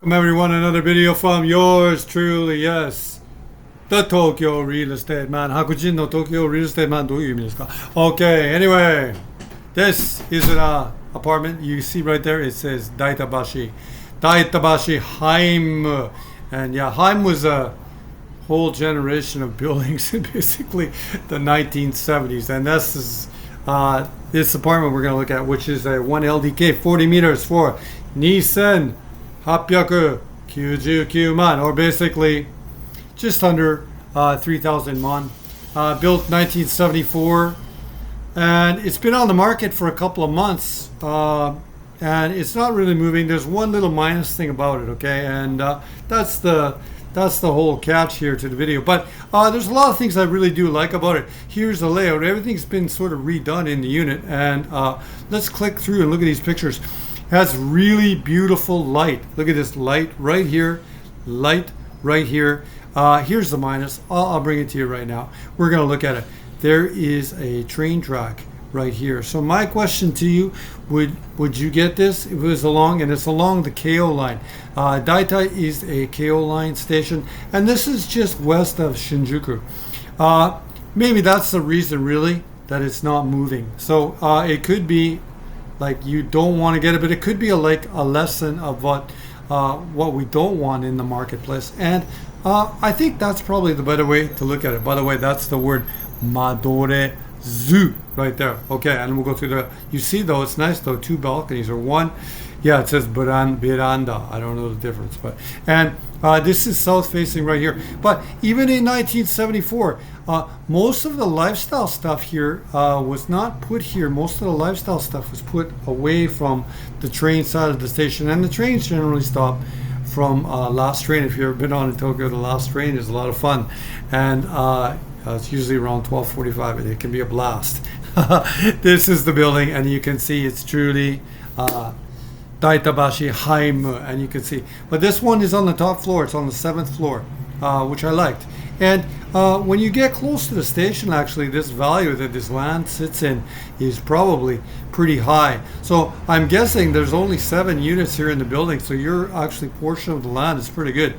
Welcome everyone, another video from yours truly, yes, the Tokyo Real Estate Man. Hakujin no Tokyo Real Estate Man, どういう意味ですか? Okay, anyway, this is an apartment. You see right there, it says Daitabashi Heim. And yeah, Heim was a whole generation of buildings in basically the 1970s. And this is this apartment we're going to look at, which is a 1 LDK, 40 meters for 2,899 man, or basically just under 3,000 man. Built 1974, and it's been on the market for a couple of months, and it's not really moving. There's one little minus thing about it, okay, and that's the whole catch here to the video. But there's a lot of things I really do like about it. Here's the layout. Everything's been sort of redone in the unit, and let's click through and look at these pictures. Has really beautiful light. Look at this light right here, light right here. Here's the minus. I'll bring it to you right now. We're going to look at it. There is a train track right here. So my question to you, would you get this? It was along, and it's along the Keio Line. Daita is a Keio Line station, and this is just west of Shinjuku. Maybe that's the reason, really, that it's not moving. So it could be like you don't want to get it, but it could be like a lesson of what we don't want in the marketplace. And I think that's probably the better way to look at it. By the way, that's the word madorezu right there. Okay, and we'll go through the. You see though, it's nice though. 2 balconies or 1. Yeah, it says veranda. I don't know the difference, but and this is south facing right here. But even in 1974, most of the lifestyle stuff here was not put here. Most of the lifestyle stuff was put away from the train side of the station, and the trains generally stop from last train. If you've ever been on in Tokyo, the last train is a lot of fun, and it's usually around 12:45, and it can be a blast. This is the building, and you can see it's truly Daitabashi Heim, and you can see. But this one is on the top floor. It's on the 7th floor, which I liked. And when you get close to the station, actually, this value that this land sits in is probably pretty high. So I'm guessing there's only 7 units here in the building, so your actually portion of the land is pretty good.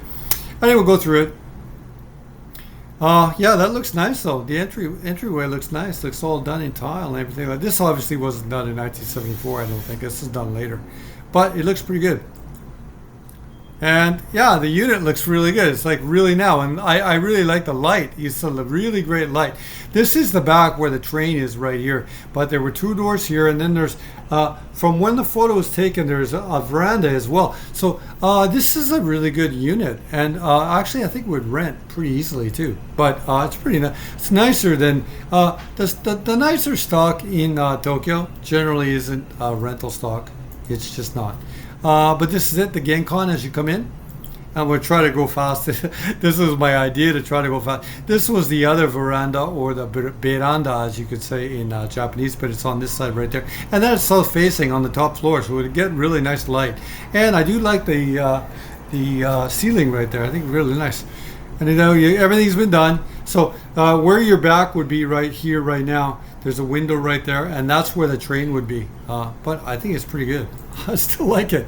Anyway, we'll go through it. Yeah, that looks nice though. The entryway looks nice. Looks all done in tile and everything. Like this obviously wasn't done in 1974. I don't think this is done later, but it looks pretty good. And yeah, the unit looks really good. It's like really now, and I really like the light. It's a really great light. This is the back where the train is right here, but there were 2 doors here, and then there's from when the photo was taken, there's a veranda as well. So this is a really good unit, and actually I think it would rent pretty easily too. But it's pretty nice. It's nicer than the nicer stock in Tokyo generally isn't rental stock. It's just not. But this is it, the Genkan as you come in. And we'll try to go fast. This was my idea, to try to go fast. This was the other veranda, or the veranda as you could say in Japanese, but it's on this side right there. And then it's south facing on the top floor, so it would get really nice light. And I do like the ceiling right there. I think really nice. And you know, everything's been done. So where your back would be right here, right now, there's a window right there, and that's where the train would be. But I think it's pretty good. I still like it.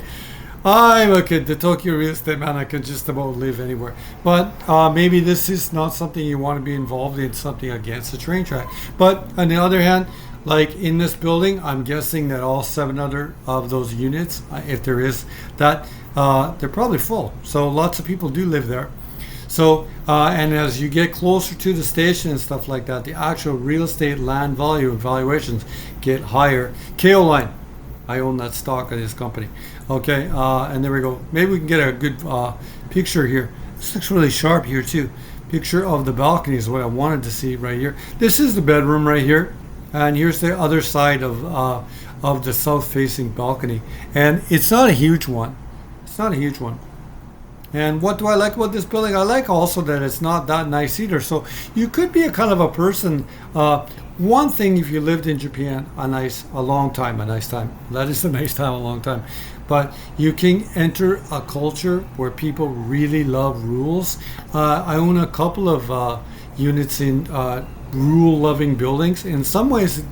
I'm a kid, the Tokyo Real Estate Man. I can just about live anywhere. But maybe this is not something you want to be involved in, something against the train track. But on the other hand, like in this building, I'm guessing that all 7 other of those units, if there is that, they're probably full. So lots of people do live there. So, and as you get closer to the station and stuff like that, the actual real estate land value and valuations get higher. Keio Line, I own that stock of this company. Okay, and there we go. Maybe we can get a good picture here. This looks really sharp here too. Picture of the balcony is what I wanted to see right here. This is the bedroom right here, and here's the other side of the south-facing balcony. And it's not a huge one. It's not a huge one. And what do I like about this building? I like also that it's not that nice either. So you could be a kind of a person. One thing, if you lived in Japan a nice time. That is a nice time, a long time. But you can enter a culture where people really love rules. I own a couple of units in rule-loving buildings. In some ways,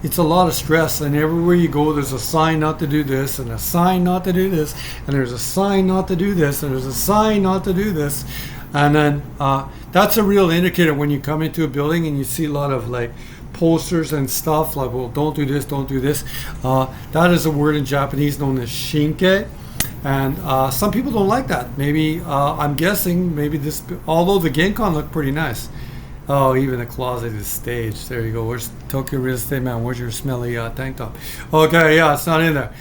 it's a lot of stress, and everywhere you go, there's a sign not to do this, and a sign not to do this, and there's a sign not to do this, and there's a sign not to do this. And then that's a real indicator when you come into a building and you see a lot of like posters and stuff like, well, don't do this, don't do this. That is a word in Japanese known as shinke. And some people don't like that. Maybe, I'm guessing, maybe this, although the Genkan looked pretty nice. Oh, even the closet is staged. There you go. Where's Tokyo Real Estate Man? Where's your smelly tank top? Okay, yeah, it's not in there.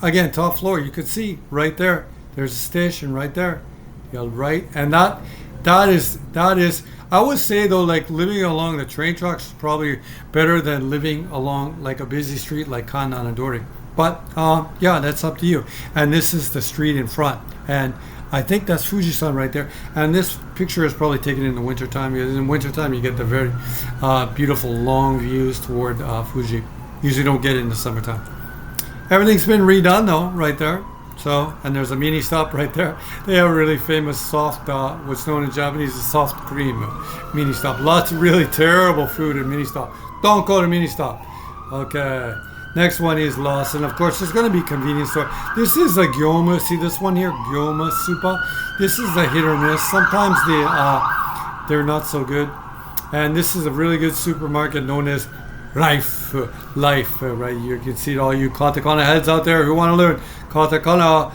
Again, top floor, you could see right there. There's a station right there. You know, right, and that is. I would say though, like living along the train tracks is probably better than living along like a busy street like Kananadori. But yeah, that's up to you. And this is the street in front, and I think that's Fujisan right there. And this picture is probably taken in the wintertime, because in wintertime you get the very beautiful long views toward Fuji. Usually don't get it in the summertime. Everything's been redone though, right there. So, and there's a mini stop right there. They have a really famous soft, what's known in Japanese as soft cream mini stop. Lots of really terrible food in mini stop. Don't go to mini stop. Okay. Next one is Lawson. Of course, there's going to be convenience store. This is a Gyomu. See this one here? Gyomu Supa. This is a hit or miss. Sometimes they're not so good. And this is a really good supermarket known as Life, right? You can see all you katakana heads out there who want to learn katakana,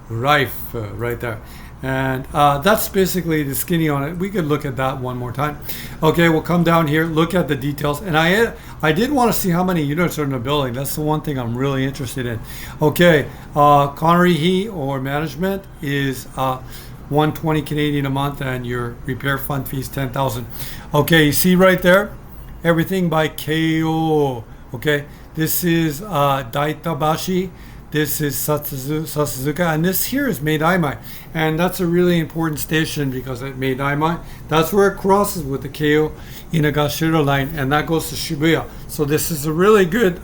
Life, right there. And that's basically the skinny on it. We could look at that one more time. Okay, we'll come down here, look at the details. And I did want to see how many units are in the building. That's the one thing I'm really interested in. Okay, Konrihi or management is 120 Canadian a month, and your repair fund fee is 10,000. Okay, you see right there? Everything by Keio. Okay, this is Daitabashi. This is Sasazuka, and this here is Meidaimai, and that's a really important station because at Meidaimai, that's where it crosses with the Keio Inagashira line, and that goes to Shibuya. So this is a really good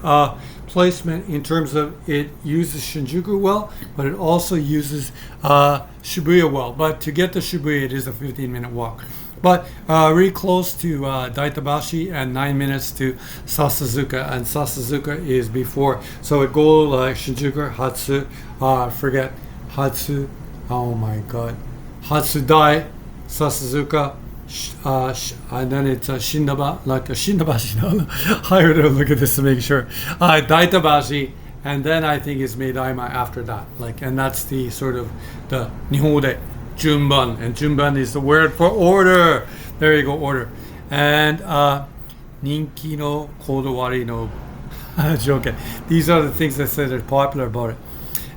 placement in terms of it uses Shinjuku well, but it also uses Shibuya well. But to get to Shibuya, it is a 15-minute walk. But really close to Daitabashi and 9 minutes to Sasazuka, and Sasazuka is before. So it goes like Shinjuku, Hatsu, forget Hatsu, oh my god, Hatsudai, Sasazuka, and then it's Shindaba, like a Shindabashi. No, I heard to look at this to make sure. Daitabashi, and then I think it's Meidaima after that. Like, and that's the sort of the Nihonde. Junban, and Junban is the word for order. There you go, order. And Ninki no Kodowari no Joke. These are the things that say they're popular about it.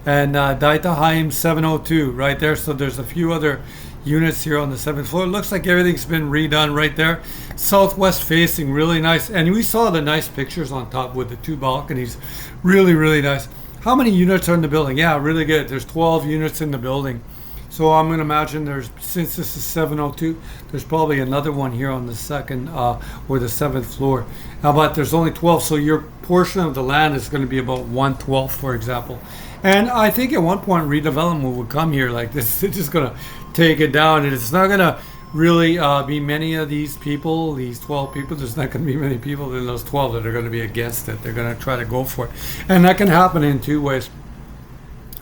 And Daitaheim 702 right there. So there's a few other units here on the 7th floor. It looks like everything's been redone right there. Southwest facing, really nice. And we saw the nice pictures on top with the 2 balconies. Really, really nice. How many units are in the building? Yeah, really good. There's 12 units in the building. So I'm going to imagine since this is 702, there's probably another one here on the 2nd or the 7th floor. But there's only 12, so your portion of the land is going to be about 1/12, for example. And I think at one point redevelopment would come here like this. They're just going to take it down, and it's not going to really be many of these people, these 12 people. There's not going to be many people in those 12 that are going to be against it. They're going to try to go for it. And that can happen in 2 ways.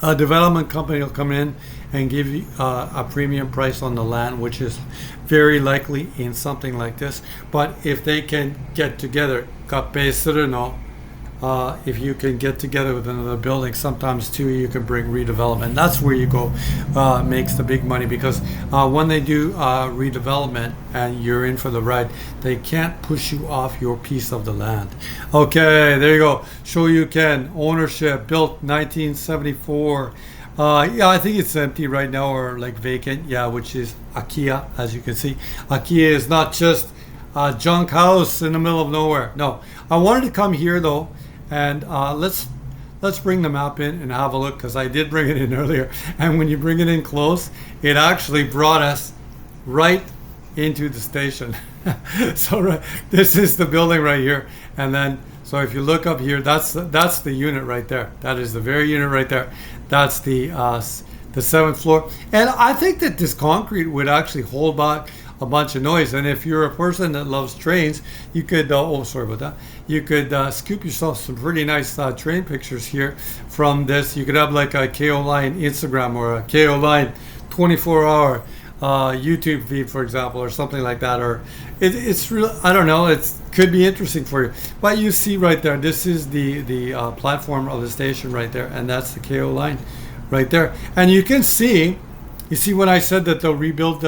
A development company will come in and give you a premium price on the land, which is very likely in something like this. But if they can get together, if you can get together with another building, sometimes too you can bring redevelopment. That's where you go, makes the big money, because when they do redevelopment and you're in for the ride, they can't push you off your piece of the land. Okay, there you go. Shoryuken ownership, built 1974. Yeah, I think it's empty right now, or like vacant. Yeah, which is Akiya, as you can see. Akiya is not just a junk house in the middle of nowhere. No, I wanted to come here though, and let's bring the map in and have a look, because I did bring it in earlier. And when you bring it in close, it actually brought us right into the station. So this is the building right here, and then so if you look up here, that's the unit right there. That is the very unit right there. That's the 7th floor. And I think that this concrete would actually hold back a bunch of noise. And if you're a person that loves trains, you could, oh, sorry about that. You could scoop yourself some pretty nice train pictures here from this. You could have like a Keio Line Instagram or a Keio Line 24-hour YouTube feed, for example, or something like that. Or it's real. I don't know. It could be interesting for you. But you see right there, this is the platform of the station right there, and that's the Keio Line right there. And you can see, you see when I said that they'll rebuild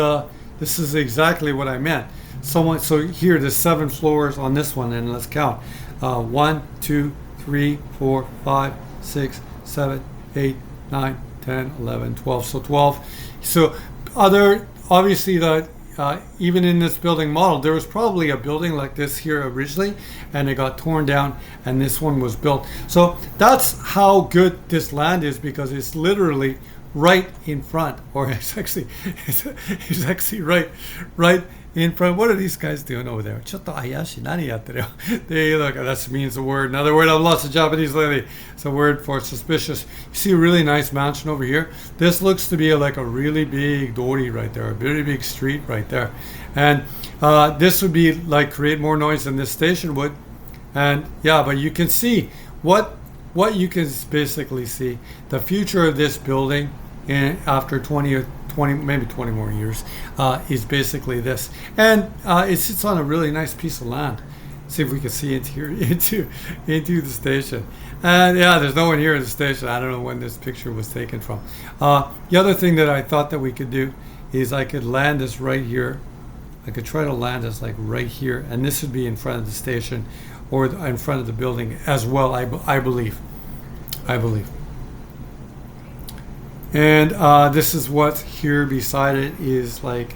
this is exactly what I meant. So here, there's 7 floors on this one, and let's count. 1, 2, 3, 4, 5, 6, 7, 8, 9, 10, 11, 12. So 12. So obviously even in this building model, there was probably a building like this here originally, and it got torn down, and this one was built. So that's how good this land is, because it's literally right in front, or it's actually right in front. What are these guys doing over there? Chotto ayashi, nani yattere? They look, that means a word. Another word of lots of Japanese lately. It's a word for suspicious. You see a really nice mansion over here. This looks to be like a really big dori right there, a very big street right there. And this would be like create more noise than this station would. And yeah, but you can see what you can basically see the future of this building after 20 maybe 20 more years is basically this. And it sits on a really nice piece of land. See if we can see into the station. And yeah, there's no one here in the station. I don't know when this picture was taken from. The other thing that I thought that we could do is I could land this right here. I could try to land this like right here, and this would be in front of the station or in front of the building as well, I believe. And this is what's here beside it is like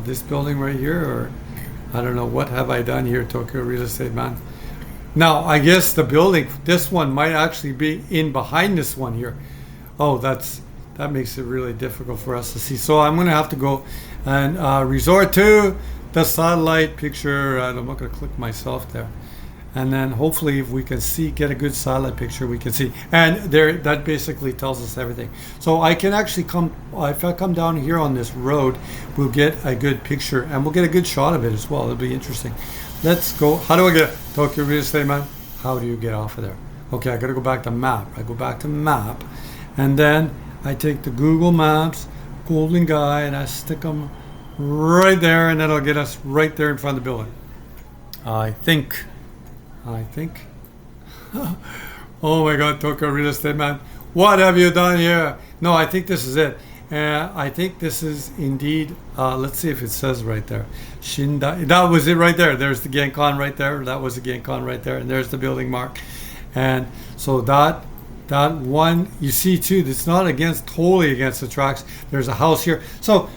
this building right here, or I don't know, what have I done here, Tokyo Real Estate Man? Now, I guess the building, this one might actually be in behind this one here. Oh, that makes it really difficult for us to see. So I'm going to have to go and resort to the satellite picture. I'm not going to click myself there. And then hopefully if we can get a good satellite picture, we can see. And there, that basically tells us everything. So I can actually if I come down here on this road, we'll get a good picture, and we'll get a good shot of it as well. It'll be interesting. Let's go. How do I get Tokyo Real Estate Man? How do you get off of there? Okay, I got to go back to map. I go back to map, and then I take the Google Maps, golden guy, and I stick them right there, and that'll get us right there in front of the building. I think. Oh my God, Tokyo Real Estate Man, what have you done here? No, I think this is it. I think this is indeed, let's see if it says right there. That was it right there. There's the Genkan right there. That was the Genkan right there. And there's the building mark. And so that one, you see too, it's not totally against the tracks. There's a house here. So,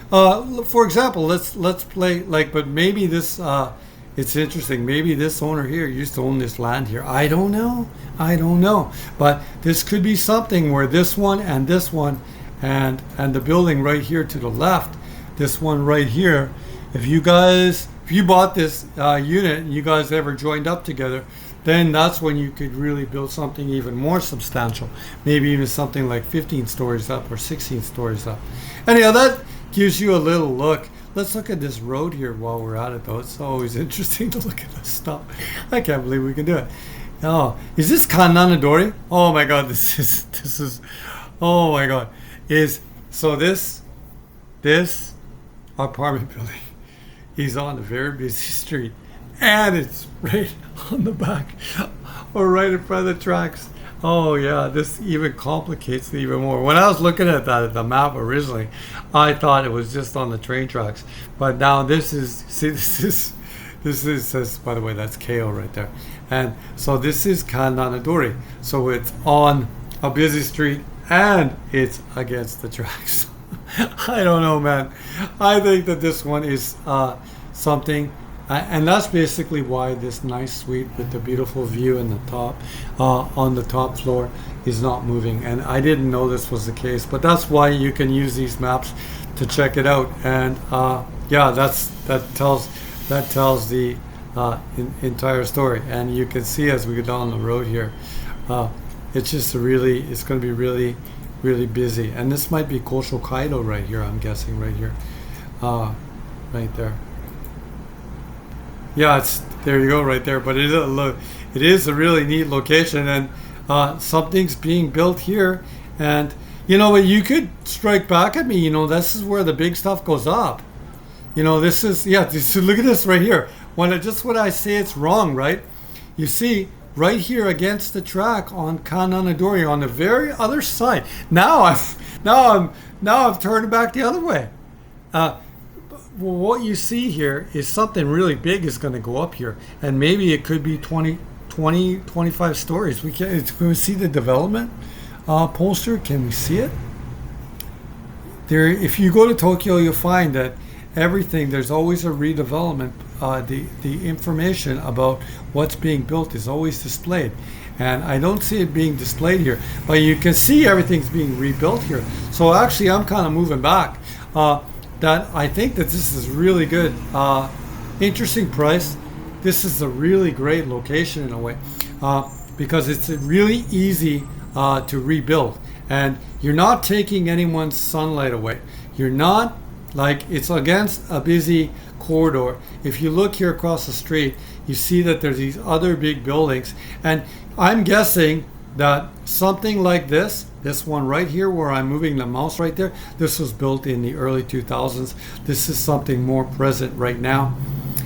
for example, let's play but maybe this, it's interesting. Maybe this owner here used to own this land here. I don't know. But this could be something where this one and the building right here to the left, this one right here, if you bought this unit and you guys ever joined up together, then that's when you could really build something even more substantial. Maybe even something like 15 stories up or 16 stories up. Anyhow, that gives you a little look. Let's look at this road here while we're at it, though. It's always interesting to look at this stuff. I can't believe we can do it. Oh, is this Kannanadori? Oh my God, this is. Oh my God, so this apartment building is on a very busy street, and it's right on the back or right in front of the tracks. Oh yeah, this even complicates it even more. When I was looking at the map originally, I thought it was just on the train tracks. But now this is says, by the way, that's Keio right there. And so this is Kannanadori. So it's on a busy street and it's against the tracks. I don't know, man. I think that this one is something. And that's basically why this nice suite with the beautiful view in the top, on the top floor, is not moving. And I didn't know this was the case, but that's why you can use these maps to check it out. And yeah, that tells the entire story. And you can see as we go down the road here, it's going to be really, really busy. And this might be Kosho Kaido right here. I'm guessing right here. right there. Yeah, it's there you go right there. But it is a really neat location, and something's being built here. And you know what? You could strike back at me. You know, this is where the big stuff goes up. You know, this is Just look at this right here. When I say it's wrong, right? You see right here against the track on Kananadori on the very other side. Now I've turned back the other way. What you see here is something really big is going to go up here, and maybe it could be 25 stories. Can we see the development poster? Can we see it? There, if you go to Tokyo, you'll find that there's always a redevelopment. The information about what's being built is always displayed, and I don't see it being displayed here, but you can see everything's being rebuilt here. So actually I'm kind of moving back. That I think that this is really good. Interesting price. This is a really great location in a way, because it's really easy to rebuild, and you're not taking anyone's sunlight away. You're not it's against a busy corridor. If you look here across the street, you see that there's these other big buildings, and I'm guessing that something like this one right here where I'm moving the mouse right there, this was built in the early 2000s. This is something more present right now.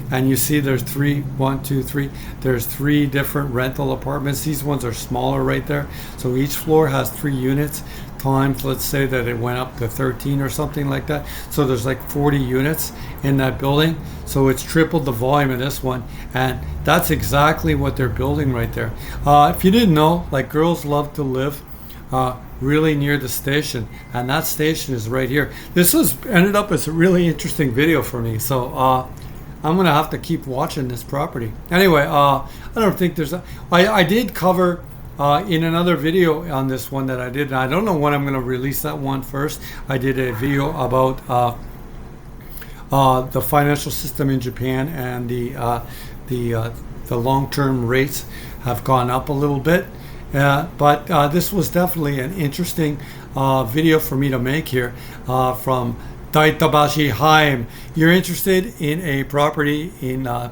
And you see there's there's three different rental apartments. These ones are smaller right there. So each floor has 3 units times, let's say that it went up to 13 or something like that. So there's like 40 units in that building. So it's tripled the volume of this one. And that's exactly what they're building right there. If you didn't know, girls love to live really near the station, and that station is right here. This ended up as a really interesting video for me, so I'm gonna have to keep watching this property. Anyway, I don't think I did cover in another video on this one that I did, and I don't know when I'm gonna release that one first. I did a video about the financial system in Japan, and the long-term rates have gone up a little bit. But this was definitely an interesting video for me to make here from Daitabashi Haim. You're interested in a property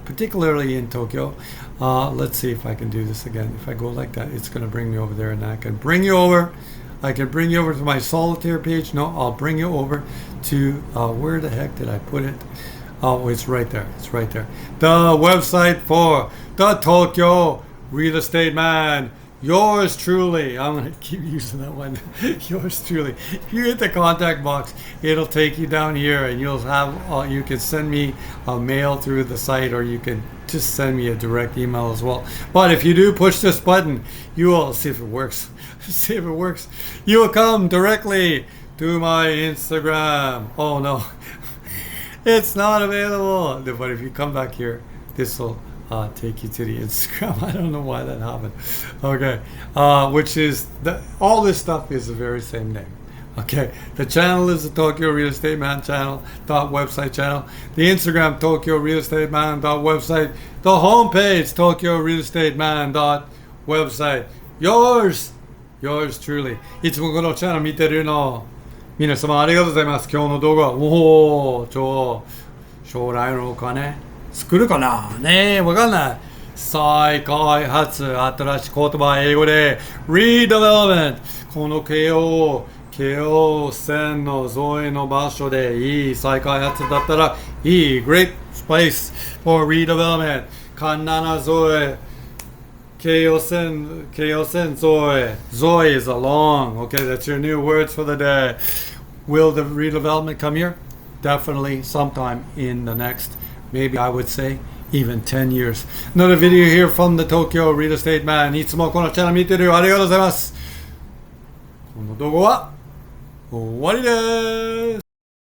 particularly in Tokyo. Let's see if I can do this again. If I go like that, it's going to bring me over there, and I can bring you over. I can bring you over to my solitaire page. No, I'll bring you over to where the heck did I put it? Oh, it's right there. It's right there. The website for the Tokyo Real Estate Man. Yours truly. I'm going to keep using that one. Yours truly. If you hit the contact box, it'll take you down here, and you'll have you can send me a mail through the site, or you can just send me a direct email as well. But if you do push this button, you will see if it works. See if it works. You will come directly to my Instagram. Oh no, it's not available. But if you come back here, this will take you to the Instagram. I don't know why that happened. Okay, which is all this stuff is the very same name. Okay, the channel is the Tokyo Real Estate Man channel .website channel. The Instagram Tokyo Real Estate Man .website. The homepage Tokyo Real Estate Man .website. Yours truly. いつもこのチャンネル見てるの皆様ありがとうございます。今日の動画将来のお金作るかなねえ、わかんない。再開発、新しい言葉、英語で redevelopment。この京王線の沿いの場所でいい再開発だったらいい great place for redevelopment。環七沿い、京王線沿い。Zoe is along. Okay, that's your new words for the day. Will the redevelopment come here? Definitely sometime in the next, maybe I would say, even 10 years. Another video here from the Tokyo Real Estate Man. いつもこのチャンネル見てるよ。ありがとうございます。この動画は終わりです。